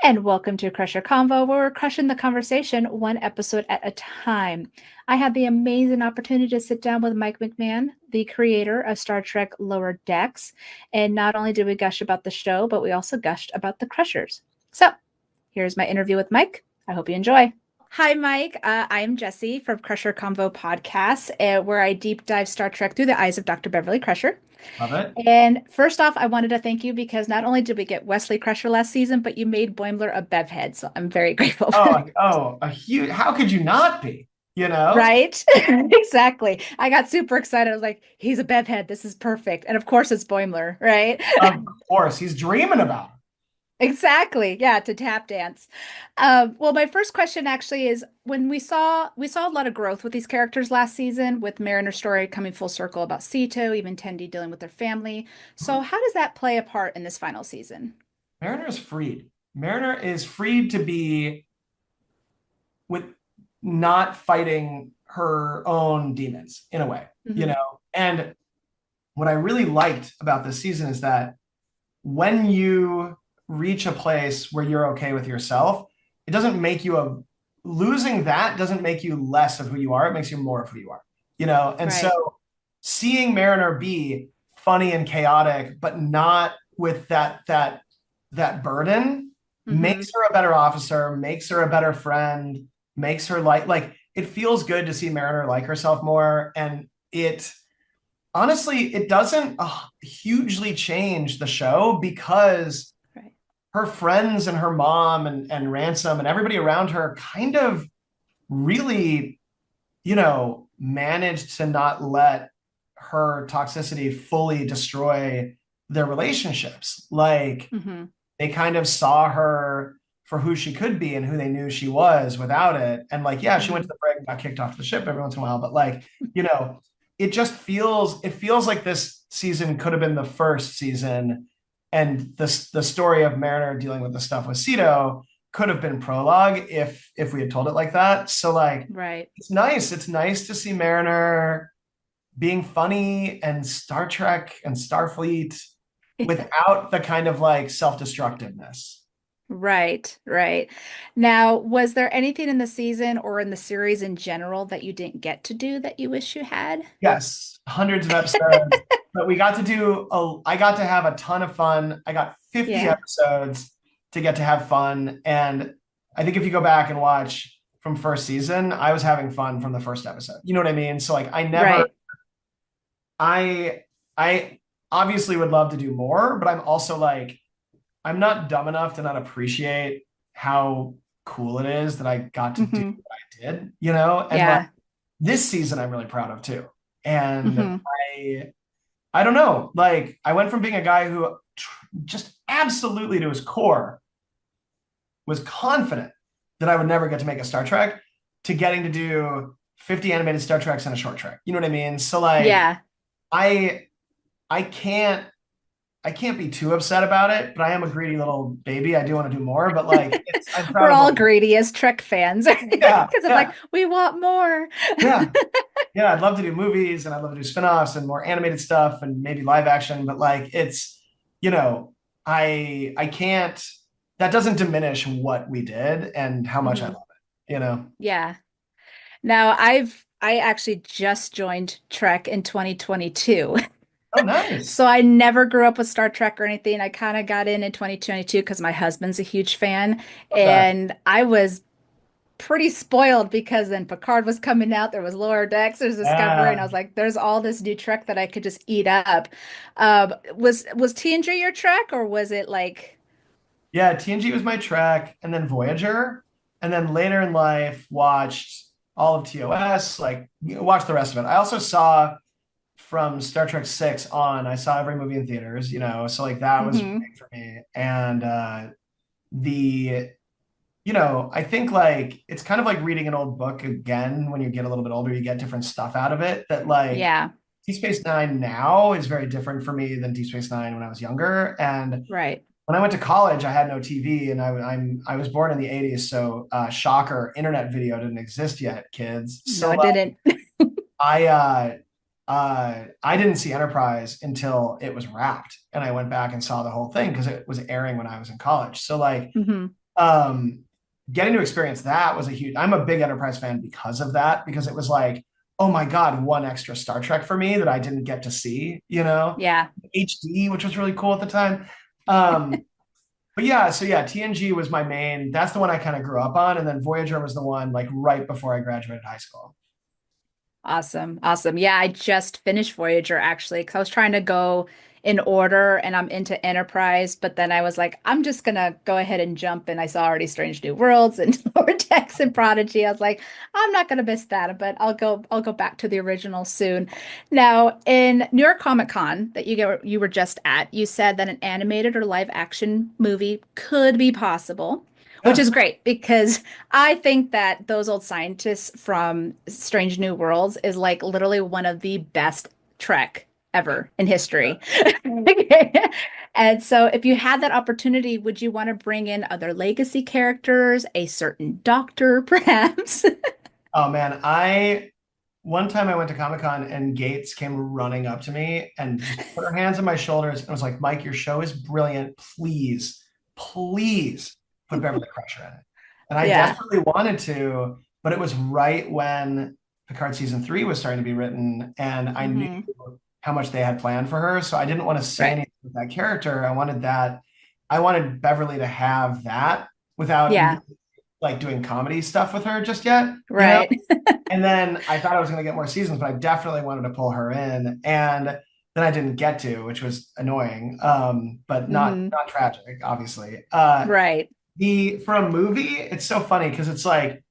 And welcome to Crusher Convo, where we're crushing the conversation one episode at a time. I had the amazing opportunity to sit down with Mike McMahan, the creator of Star Trek Lower Decks. And not only did we gush about the show, but we also gushed about the Crushers. So here's my interview with Mike. I hope you enjoy. Hi, Mike. I'm Jesse from Crusher Convo Podcast, where I deep dive Star Trek through the eyes of Dr. Beverly Crusher. Love it. And first off, I wanted to thank you because not only did we get Wesley Crusher last season, but you made Boimler a Bev head. So I'm very grateful for that. A huge, how could you not be? You know? Right? Exactly. I got super excited. I was like, he's a Bev head. This is perfect. And of course, it's Boimler, right? Of course, he's dreaming about it. Exactly. Yeah, to tap dance. Well, my first question actually is when we saw a lot of growth with these characters last season, with Mariner's story coming full circle about Sito, even Tendi dealing with their family. So how does that play a part in this final season? Mariner is freed. Mariner is freed to be with not fighting her own demons in a way, you Hmm. know? And what I really liked about this season is that when you reach a place where you're okay with yourself, it doesn't make you a losing that doesn't make you less of who you are. It makes you more of who you are, you know? And Right. so seeing Mariner be funny and chaotic, but not with that burden Hmm. makes her a better officer, makes her a better friend, makes her like it feels good to see Mariner like herself more. And it honestly, it doesn't hugely change the show because Right. her friends and her mom and Ransom and everybody around her kind of really, managed to not let her toxicity fully destroy their relationships. Like Hmm. they kind of saw her for who she could be and who they knew she was without it. And like, yeah, she went to Hmm. the brig and got kicked off the ship every once in a while, but like, it feels like this season could have been the first season, and the story of Mariner dealing with the stuff with Ceto could have been prologue if we had told it like that. So like Right. it's nice. It's nice to see Mariner being funny and Star Trek and Starfleet without the kind of like self-destructiveness. Right, right. Now, was there anything in the season or in the series in general that you didn't get to do that you wish you had? Yes, hundreds of episodes, but I got to have a ton of fun. I got 50 Yeah. episodes to get to have fun. And I think if you go back and watch from first season, I was having fun from the first episode. You know what I mean? So like Right. I obviously would love to do more, but I'm also like, I'm not dumb enough to not appreciate how cool it is that I got to do Hmm. what I did, you know? And like Yeah. this season I'm really proud of too. And Hmm. I don't know, like I went from being a guy who just absolutely to his core was confident that I would never get to make a Star Trek to getting to do 50 animated Star Treks and a short trek. You know what I mean? So like Yeah. I I can't I can't be too upset about it, but I am a greedy little baby. I do want to do more, but like I'm We're proud of all what greedy as Trek fans yeah, because I'm like, yeah, we want more. yeah. Yeah, I'd love to do movies and I'd love to do spin-offs and more animated stuff and maybe live action, but like you know, I can't that doesn't diminish what we did and how much I Hmm. love it. Yeah. Now, I actually just joined Trek in 2022. Oh, nice. So I never grew up with Star Trek or anything. I kind of got in 2022 because my husband's a huge fan, Love that. and I was pretty spoiled because then Picard was coming out. There was Lower Decks, there's Discovery, and I Yeah. was like, "There's all this new Trek that I could just eat up." Was TNG your Trek, or was it like? Yeah, TNG was my track, and then Voyager, and then later in life watched all of TOS, like watched the rest of it. I also saw from Star Trek 6 on, I saw every movie in theaters, so like that was Hmm. big for me. And the I think like it's kind of like reading an old book again when you get a little bit older, you get different stuff out of it that like Yeah, Deep Space Nine now is very different for me than Deep Space Nine when I was younger. And right. when I went to college, I had no TV, and I was born in the '80s, so shocker, internet video didn't exist yet, kids. No, So it didn't. I didn't see Enterprise until it was wrapped, and I went back and saw the whole thing because it was airing when I was in college. So like Hmm. um, getting to experience that was a huge. I'm a big Enterprise fan because of that, because it was like, oh my God, one extra Star Trek for me that I didn't get to see, Yeah. HD, which was really cool at the time. Um, but yeah, so yeah, TNG was my main. That's the one I kind of grew up on, and then Voyager was the one like right before I graduated high school. Awesome. Awesome. Yeah, I just finished Voyager actually, because I was trying to go in order and I'm into Enterprise, but then I was like, I'm just gonna go ahead and jump and I saw already Strange New Worlds and Lower Decks and Prodigy. I was like, I'm not gonna miss that, but I'll go back to the original soon. Now, in New York Comic Con that you were just at, you said that an animated or live action movie could be possible. Which Yeah. is great because I think that those old scientists from Strange New Worlds is like literally one of the best Trek ever in history. And so if you had that opportunity, would you want to bring in other legacy characters, a certain doctor, perhaps? Oh man, I one time I went to Comic Con and Gates came running up to me and just put her hands on my shoulders and was like, Mike, your show is brilliant. Please, please put Beverly Crusher in it. And I Yeah. desperately wanted to, but it was right when Picard season 3 was starting to be written, and I knew Hmm. how much they had planned for her. So I didn't want to say Right. anything with that character. I wanted Beverly to have that without me Yeah. like doing comedy stuff with her just yet, you know? Right. And then I thought I was going to get more seasons, but I definitely wanted to pull her in, and then I didn't get to, which was annoying, but not Hmm. not tragic, obviously. Right. The For a movie, it's so funny because it's like,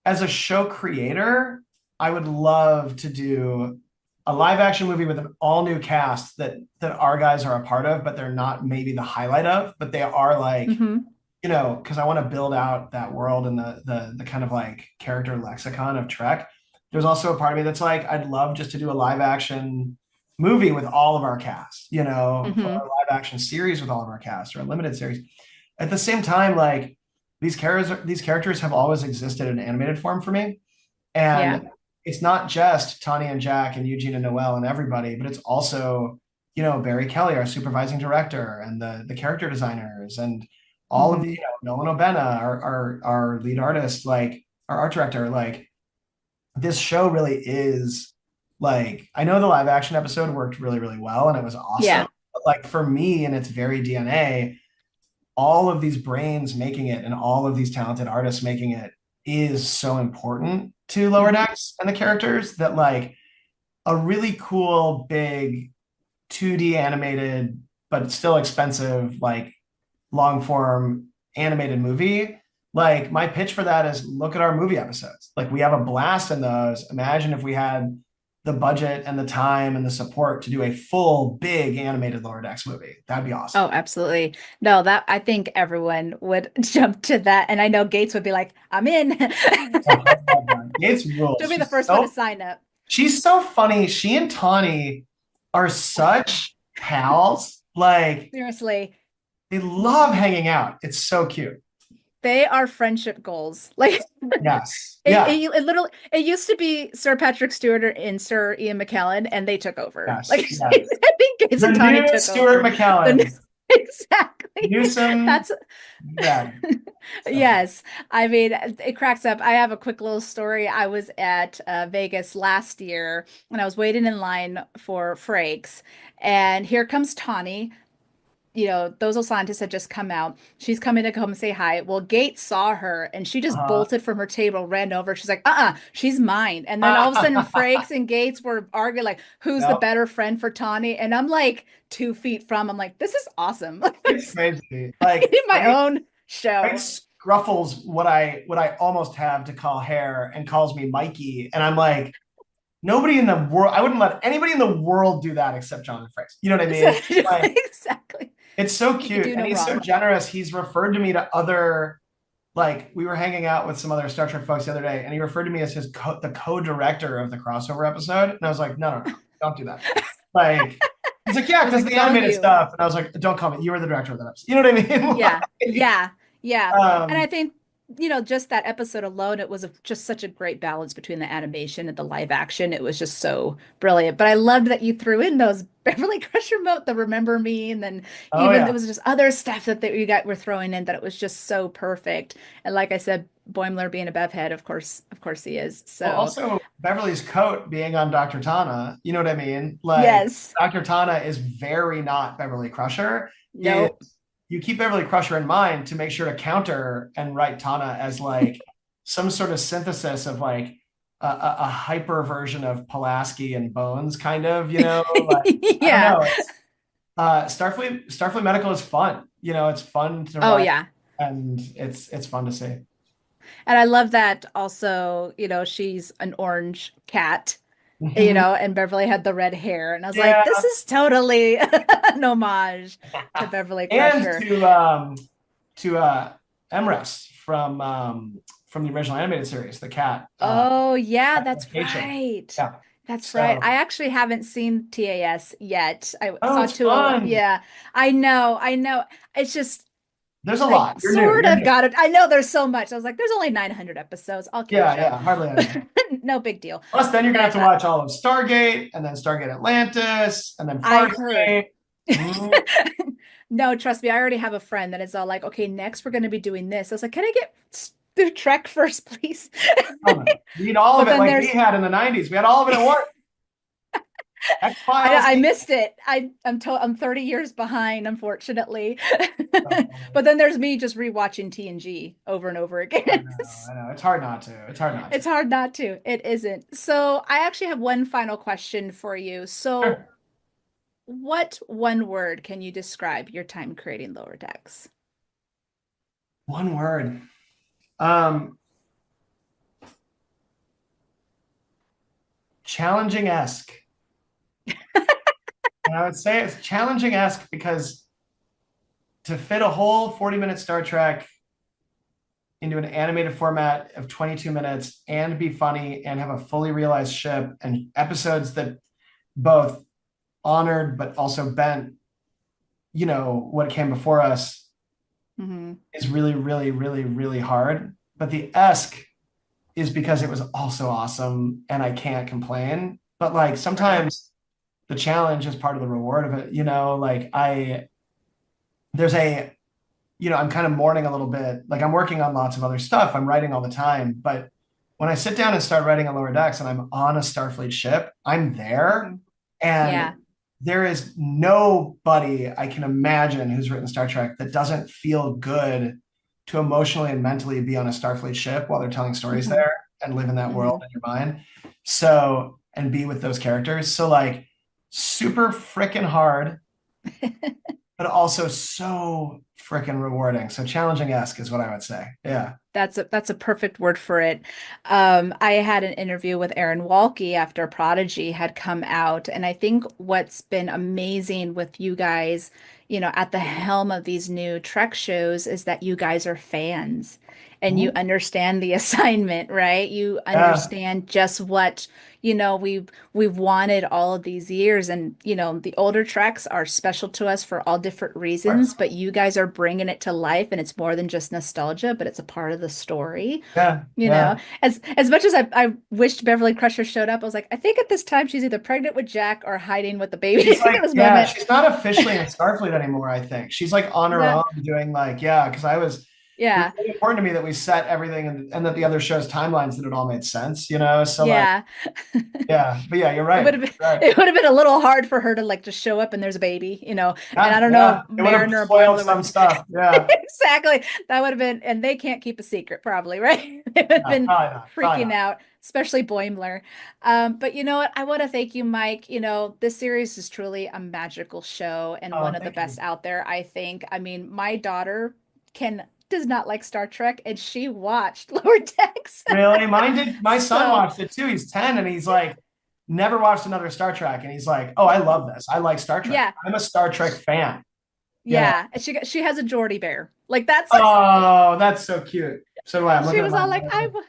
as a show creator, I would love to do a live action movie with an all new cast that our guys are a part of, but they're not maybe the highlight of, but they are like, Hmm. because I want to build out that world and the kind of like character lexicon of Trek. There's also a part of me that's like, I'd love just to do a live action movie with all of our cast, or a Hmm. live action series with all of our cast, or a limited series. At the same time, like these characters have always existed in animated form for me. Yeah. And it's not just Tawny and Jack and Eugene and Noel and everybody, but it's also, Barry Kelly, our supervising director, and the character designers, and all of the, Hmm. Nolan Obena, our lead artist, like our art director. Like, this show really is like, I know the live action episode worked really, really well and it was awesome. Yeah. But like for me and its very DNA, all of these brains making it and all of these talented artists making it is so important to Lower Hmm. Decks and the characters, that like a really cool big 2D animated but still expensive like long form animated movie. Like, my pitch for that is, look at our movie episodes. Like, we have a blast in those. Imagine if we had the budget and the time and the support to do a full big animated Lower Decks movie. That'd be awesome. Oh, absolutely. No, that I think everyone would jump to that. And I know Gates would be like, I'm in. Oh, I love that. Gates She'll rules. be the first one to sign up. She's so funny. She and Tawny are such pals. Like, Seriously, they love hanging out. It's so cute. they are friendship goals. Like Yes. it, Yeah. it, it literally it used to be Sir Patrick Stewart and Sir Ian McKellen, and they took over. Like Yes. I Yes. think Gates The and Tawny new took Stuart over. The McCallum. exactly. Newsom. That's Yeah. So funny. yes. I mean, it cracks up. I have a quick little story. I was at Vegas last year and I was waiting in line for Frakes, and here comes Tawny. Those old scientists had just come out. She's coming to come say hi. Well, Gates saw her and she just Uh-huh. bolted from her table, ran over. She's like, she's mine. And then all of a sudden, Frakes and Gates were arguing, like, who's the Yep. better friend for Tawny? And I'm like 2 feet from, I'm like, this is awesome. It's crazy. In Like, my own Frank show. scruffles what I almost have to call hair and calls me Mikey. And I'm like, nobody in the world, I wouldn't let anybody in the world do that except Jonathan Frakes. You know what I mean? Like, Exactly. it's so He could cute. do And no he's so wrong. generous. He's referred to me to other, like, we were hanging out with some other Star Trek folks the other day, and he referred to me as the co-director of the crossover episode. And I was like, no, no, no, don't do that. Like, he's like, yeah, I was because like, the it's all animated you. stuff. And I was like, don't call me. You were the director of that episode. You know what I mean? Yeah, yeah, yeah. Like, And I think just that episode alone, it was just such a great balance between the animation and the live action. It was just so brilliant. But I loved that you threw in those Beverly Crusher the Remember Me, and then Oh even there yeah. was just other stuff that you got were throwing in that it was just so perfect. And like I said, Boimler being a Bev head, of course he is. Well, So also Beverly's coat being on Dr. Tana, you know what I mean? Like yes, Dr. Tana is very not Beverly Crusher. Is nope. you keep Beverly Crusher in mind to make sure to counter and write Tana as like some sort of synthesis of like a hyper version of Pulaski and Bones, kind of, like I don't Yeah. know. It's Starfleet Medical is fun. It's fun to Oh write yeah. and it's fun to see. And I love that also, she's an orange cat, Mhm. and Beverly had the red hair. And I was like, this Yeah. is totally an homage to Beverly And Crusher. to Emrys from the original animated series, the cat Oh, yeah, that's adaptation. right. Yeah. That's right. I So, actually haven't seen TAS yet. I oh, saw it's two of, fun. yeah, I know, I know. It's just, There's a I lot. You're new. sort You're of new. got it. I know there's so much. I was like, there's only 900 episodes. I'll Yeah, catch up. yeah, hardly anything. No big deal. Plus, then you're gonna have But to watch all of Stargate, and then Stargate Atlantis, and then I heard. Farscape. Mm, No, trust me, I already have a friend that is all like, okay, next we're going to be doing this. I was like, can I get the Trek first, please? oh no, we need all of But it then like we there's, had in the '90s. We had all of it at once. X Files. I missed it. I'm 30 years behind, unfortunately. So funny. But then there's me just rewatching TNG over and over I again. know, I know. It's hard not to. It's hard not to. It's hard not to. It isn't. So I actually have one final question for you. So Sure. what one word can you describe your time creating Lower Decks? One word. Um, Challenging-esque. And I would say it's challenging-esque because to fit a whole 40-minute Star Trek into an animated format of 22 minutes and be funny and have a fully realized ship and episodes that both honored but also bent, what came before us Hmm. is really, really, really, really hard. But the esque is because it was also awesome and I can't complain. But like Right. sometimes the challenge is part of the reward of it, like there's I'm kind of mourning a little bit. Like I'm working on lots of other stuff. I'm writing all the time. But when I sit down and start writing on Lower Decks and I'm on a Starfleet ship, I'm there. Hmm. And Yeah. there is nobody I can imagine who's written Star Trek that doesn't feel good to emotionally and mentally be on a Starfleet ship while they're telling stories Hmm. there and live in that world Hmm. in your mind. So, and be with those characters. So, like, super freaking hard, but also so freaking rewarding. So, challenging-esque is what I would say. Yeah. That's a perfect word for it. I had an interview with Aaron Walke after Prodigy had come out, and I think what's been amazing with you guys, at the helm of these new Trek shows is that you guys are fans and you Mhm. understand the assignment, right? You Yeah. understand just what, we've wanted all of these years, and the older Treks are special to us for all different Of course. reasons, but you guys are bringing it to life, and it's more than just nostalgia, but it's a part of the story. Yeah. Yeah. As much as I wished Beverly Crusher showed up, I was like, I think at this time she's either pregnant with Jack or hiding with the baby She's at like, this yeah, moment. she's not officially in Starfleet anymore, I think. She's like on her No, own doing like, yeah, because it was yeah, really important to me that we set everything and that the other show's timelines that it all made sense, So like, yeah. yeah, but yeah, you're It would right. have been Right. it would have been a little hard for her to like just show up and there's a baby. And I Yeah, don't know yeah. if It would have Mariner or spoiled Boimler would some have stuff. Yeah. exactly. That would have been, and they can't keep a secret probably, right? They would have No, been probably not. Probably freaking not. out, especially Boimler. But you know what? I want to thank you, Mike. This series is truly a magical show and one Oh, of the thank you. best out there, I think. I mean, my daughter can does not like Star Trek, and she watched Lower Decks. Really? Mine did. My son So watched it too. He's 10 and he's like, never watched another Star Trek. And he's like, oh, I love this. I like Star Trek. yeah, I'm a Star Trek fan. Yeah. Yeah, and she has a Geordie bear. Like that's Oh, that's so cute. So do I. I'm she looking at was all mine. like, I was.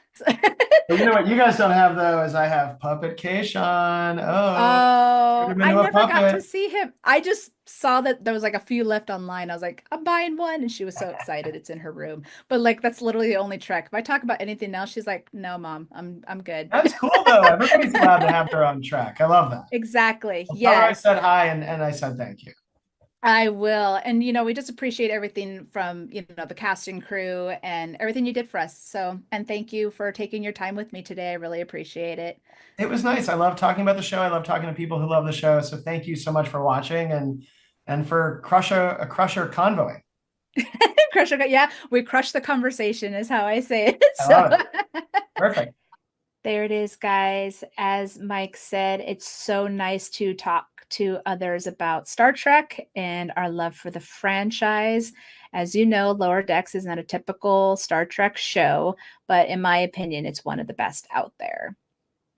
But you know what you guys don't have though is I have Puppetcation. Oh, turn Oh, him I into a never got to puppet. see him. I just saw that there was like a few left online. I was like, I'm buying one, and she was so excited. It's in her room. But like that's literally the only Trek. If I talk about anything else, she's like, "No, mom, I'm good." That's cool though. Everybody's allowed to have their own track. I love that. Exactly. Well, tell her I Yes. said hi and I said thank you. I will. And we just appreciate everything from, the casting crew and everything you did for us. So, and thank you for taking your time with me today. I really appreciate it. It was nice. I love talking about the show. I love talking to people who love the show. So thank you so much for watching and for crusher convoy. Yeah, we crushed the conversation is how I say it. I So love it. Perfect. there it is, guys. As Mike said, it's so nice to talk to others about Star Trek and our love for the franchise. As you know, Lower Decks is not a typical Star Trek show, but in my opinion, it's one of the best out there.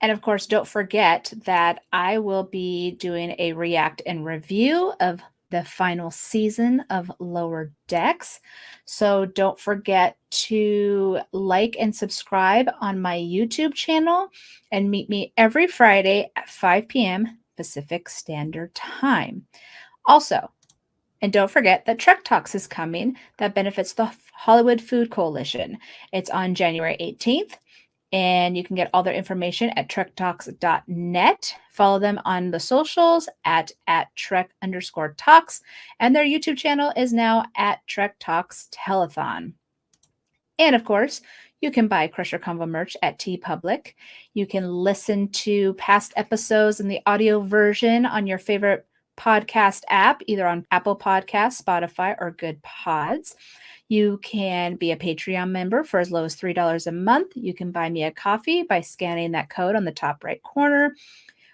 And of course, don't forget that I will be doing a react and review of the final season of Lower Decks. So don't forget to like and subscribe on my YouTube channel and meet me every Friday at 5 p.m. Pacific Standard Time. Also, and don't forget that Trek Talks is coming that benefits the Hollywood Food Coalition. It's on January 18th. And you can get all their information at trektalks.net. Follow them on the socials at trek_talks. And their YouTube channel is now at Trek Talks Telethon. And of course, you can buy Crusher Combo merch at TeePublic. You can listen to past episodes in the audio version on your favorite podcast app, either on Apple Podcasts, Spotify, or Good Pods. You can be a Patreon member for as low as $3 a month. You can buy me a coffee by scanning that code on the top right corner.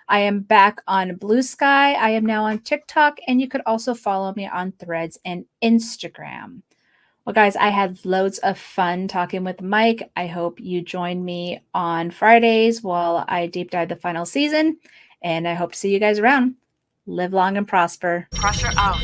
I am back on Blue Sky. I am now on TikTok, and you could also follow me on Threads and Instagram. Well, guys, I had loads of fun talking with Mike. I hope you join me on Fridays while I deep dive the final season, and I hope to see you guys around. Live long and prosper. Crusher out.